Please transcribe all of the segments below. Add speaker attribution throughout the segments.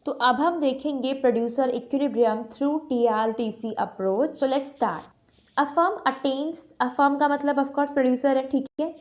Speaker 1: तो अब हम देखेंगे producer equilibrium through TRTC approach. So let's start. A firm का मतलब ऑफ कोर्स प्रोड्यूसर है, ठीक है।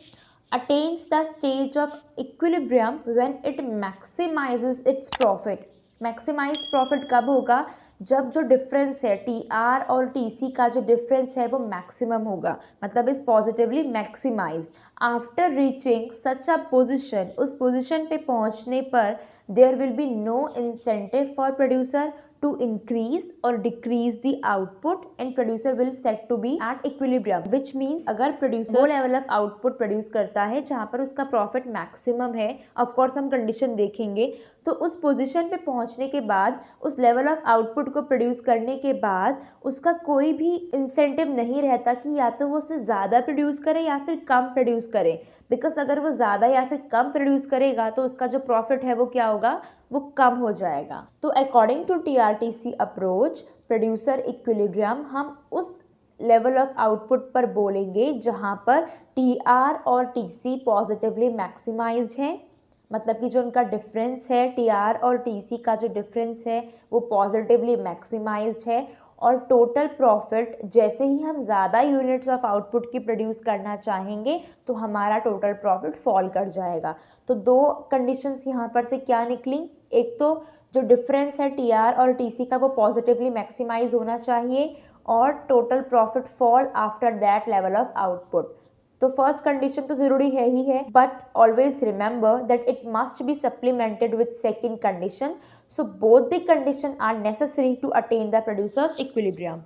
Speaker 1: Attains the stage of equilibrium when it maximizes its profit. Maximize profit कब होगा? जब जो डिफरेंस है टी आर और टी सी का जो डिफरेंस है वो मैक्सिमम होगा, मतलब is positively maximized. After reaching such a position, उस पोजिशन पे पहुंचने पर there will be no incentive for producer to increase or decrease the output and producer will set to be at equilibrium, which means अगर producer वो level of output produce करता है जहाँ पर उसका profit maximum है, of course हम condition देखेंगे, तो उस पोजीशन पे पहुंचने के बाद, उस लेवल ऑफ आउटपुट को प्रोड्यूस करने के बाद उसका कोई भी इंसेंटिव नहीं रहता कि या तो वो उससे ज़्यादा प्रोड्यूस करे या फिर कम प्रोड्यूस करे, बिकॉज अगर वो ज़्यादा या फिर कम प्रोड्यूस करेगा तो उसका जो प्रॉफिट है वो क्या होगा, वो कम हो जाएगा। तो according to TRTC approach producer equilibrium हम उस लेवल ऑफ आउटपुट पर बोलेंगे जहाँ पर टीआर और टीसी पॉजिटिवली मैक्सिमाइज्ड है, मतलब कि जो उनका डिफरेंस है टीआर और टीसी का जो डिफरेंस है वो पॉजिटिवली मैक्सिमाइज्ड है, और टोटल प्रॉफिट जैसे ही हम ज़्यादा यूनिट्स ऑफ आउटपुट की प्रोड्यूस करना चाहेंगे तो हमारा टोटल प्रॉफिट फॉल कर जाएगा। तो दो कंडीशंस यहाँ पर से क्या निकली, एक तो जो डिफरेंस है टीआर और टीसी का वो पॉजिटिवली मैक्सिमाइज होना चाहिए, और total profit fall after that level of output. तो फर्स्ट कंडीशन तो जरूरी है ही है, but always remember that it must be supplemented with second condition. So both the condition are necessary to attain the producer's equilibrium.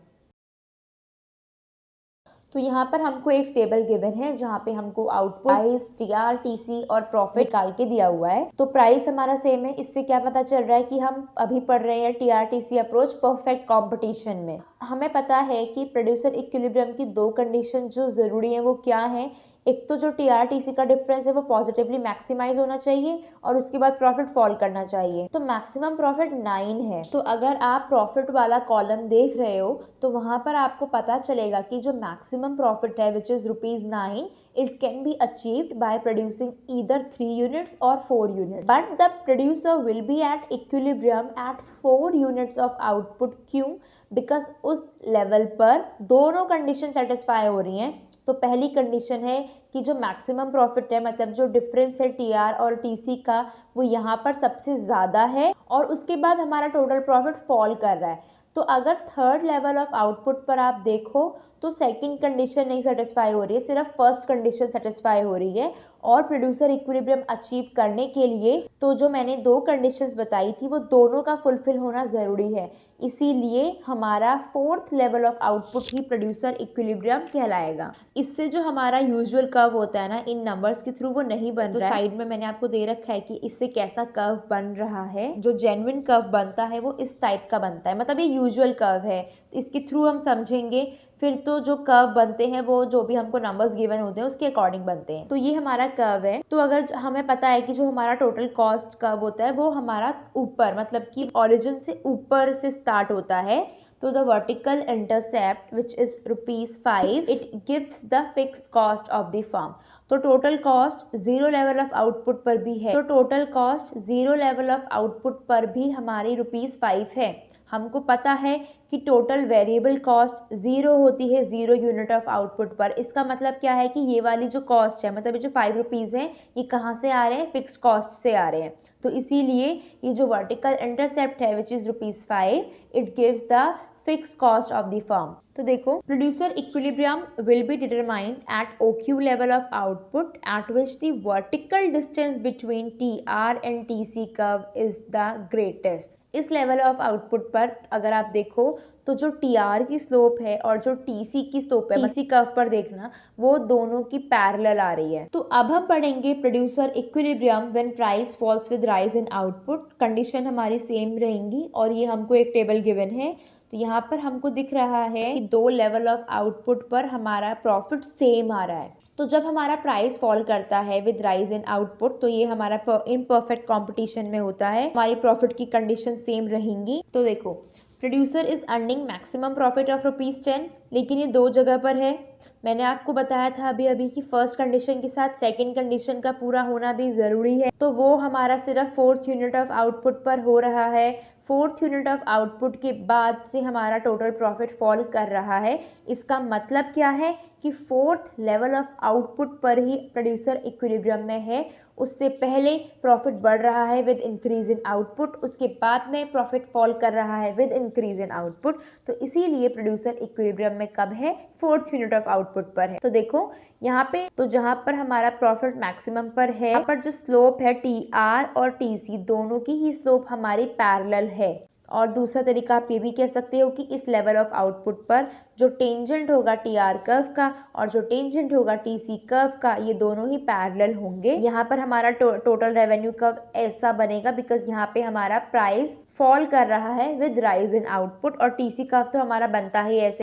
Speaker 1: तो यहाँ पर हमको एक टेबल गिवन है जहाँ पे हमको आउटपुट, प्राइस, टीआर, टीसी और प्रॉफिट निकाल के दिया हुआ है। तो प्राइस हमारा सेम है, इससे क्या पता चल रहा है कि हम अभी पढ़ रहे हैं टीआरटीसी अप्रोच परफेक्ट कंपटीशन में। हमें पता है कि प्रोड्यूसर इक्विलिब्रियम की दो कंडीशन जो जरूरी है वो क्या है, एक तो जो टीआरटीसी का डिफरेंस है वो पॉजिटिवली मैक्सिमाइज होना चाहिए और उसके बाद प्रॉफिट फॉल करना चाहिए। तो मैक्सिमम प्रॉफिट 9 है। तो अगर आप प्रॉफिट वाला कॉलम देख रहे हो तो वहां पर आपको पता चलेगा कि जो मैक्सिमम प्रॉफिट है which is ₹9, it can be achieved by producing either 3 units or 4 units, but the producer will be at equilibrium at 4 units of output। क्यों? बिकॉज उस लेवल पर दोनों कंडीशन सेटिस्फाई हो रही हैं। तो पहली कंडीशन है कि जो मैक्सिमम प्रॉफिट है, मतलब जो डिफरेंस है टीआर और टीसी का, वो यहाँ पर सबसे ज़्यादा है, और उसके बाद हमारा टोटल प्रॉफिट फॉल कर रहा है। तो अगर थर्ड लेवल ऑफ आउटपुट पर आप देखो तो सेकंड कंडीशन नहीं सेटिस्फाई हो रही है, सिर्फ फर्स्ट कंडीशन सेटिस्फाई हो रही है। और प्रोड्यूसर इक्विलिब्रियम अचीव करने के लिए तो जो मैंने दो कंडीशंस बताई थी वो दोनों का फुलफिल होना ज़रूरी है, इसीलिए हमारा fourth level of output he producer equilibrium कहलाएगा। इससे जो हमारा यूजुअल कर्व होता है ना, इन नंबर्स के थ्रू वो नहीं बन रहा है। साइड में मैंने आपको दे रखा है कि इससे कैसा कर्व बन रहा है। जो जेन्युइन कर्व बनता है वो इस टाइप का बनता है, मतलब ये यूजुअल कर्व है, इसके थ्रू हम समझेंगे। फिर तो जो कर्व बनते हैं वो जो भी हमको नंबर्स गिवन होते हैं उसके अकॉर्डिंग बनते हैं। तो ये हमारा कर्व है। तो अगर हमें पता है कि जो हमारा टोटल कॉस्ट कर्व होता है वो हमारा ऊपर, मतलब कि ओरिजिन से ऊपर से स्टार्ट होता है, तो the vertical intercept which is ₹5, it gives the fixed cost of the firm. तो total cost zero level of output पर भी है, तो total cost zero level of output पर भी हमारी ₹5 है। हमको पता है कि टोटल वेरिएबल कॉस्ट जीरो होती है जीरो यूनिट ऑफ आउटपुट पर। इसका मतलब क्या है कि ये वाली जो कॉस्ट है, मतलब ये जो ₹5 है, ये कहाँ से आ रहे हैं, फिक्स्ड कॉस्ट से आ रहे हैं। तो इसीलिए ये जो वर्टिकल इंटरसेप्ट है which is ₹5, it gives the fixed cost of the firm. तो देखो, producer equilibrium will be determined at OQ level of output at which the vertical distance between TR and TC curve is the greatest. इस level of output पर अगर आप देखो तो जो TR की स्लोप है और जो TC की स्लोप है, TC कर्व पर देखना, वो दोनों की पैरेलल आ रही है। तो अब हम पढ़ेंगे producer equilibrium when price falls with rise in output. Condition हमारी सेम रहेंगी और ये हमको एक टेबल गिवन है। तो यहाँ पर हमको दिख रहा है कि दो लेवल ऑफ आउटपुट पर हमारा प्रॉफिट सेम आ रहा है। तो जब हमारा प्राइस फॉल करता है विद राइज इन आउटपुट तो ये हमारा इनपरफेक्ट कंपटीशन में होता है, हमारी प्रॉफिट की कंडीशन सेम रहेंगी। तो देखो, producer is earning maximum profit of ₹10, लेकिन ये दो जगह पर है। मैंने आपको बताया था अभी अभी कि फर्स्ट कंडीशन के साथ सेकंड कंडीशन का पूरा होना भी ज़रूरी है, तो वो हमारा सिर्फ फोर्थ यूनिट ऑफ आउटपुट पर हो रहा है। फोर्थ यूनिट ऑफ आउटपुट के बाद से हमारा टोटल प्रॉफिट फॉल कर रहा है। इसका मतलब क्या है कि फोर्थ लेवल ऑफ आउटपुट पर ही प्रोड्यूसर इक्विलिब्रियम में है। उससे पहले प्रॉफिट बढ़ रहा है विद इंक्रीज इन आउटपुट, उसके बाद में प्रॉफिट फॉल कर रहा है विद इंक्रीज इन आउटपुट। तो इसीलिए प्रोड्यूसर इक्विलिब्रियम में कब है? फोर्थ यूनिट ऑफ आउटपुट पर है। तो देखो यहाँ पे, तो जहाँ पर हमारा प्रॉफिट मैक्सिमम पर है, यहाँ पर जो स्लोप है TR और TC दोनों की ही स्लोप हमारी पैरेलल है। और दूसरा तरीका आप ये भी कह सकते हो कि इस लेवल ऑफ आउटपुट पर जो टेंजेंट होगा TR कर्व का और जो टेंजेंट होगा TC कर्व का, ये दोनों ही पैरेलल होंगे। यहाँ पर हमारा टोटल रेवेन्यू कर्व ऐसा बनेगा बिकॉज यहाँ पे हमारा प्राइस फॉल कर रहा है विद राइज इन आउटपुट, और TC कर्व तो हमारा बनता ही ऐसे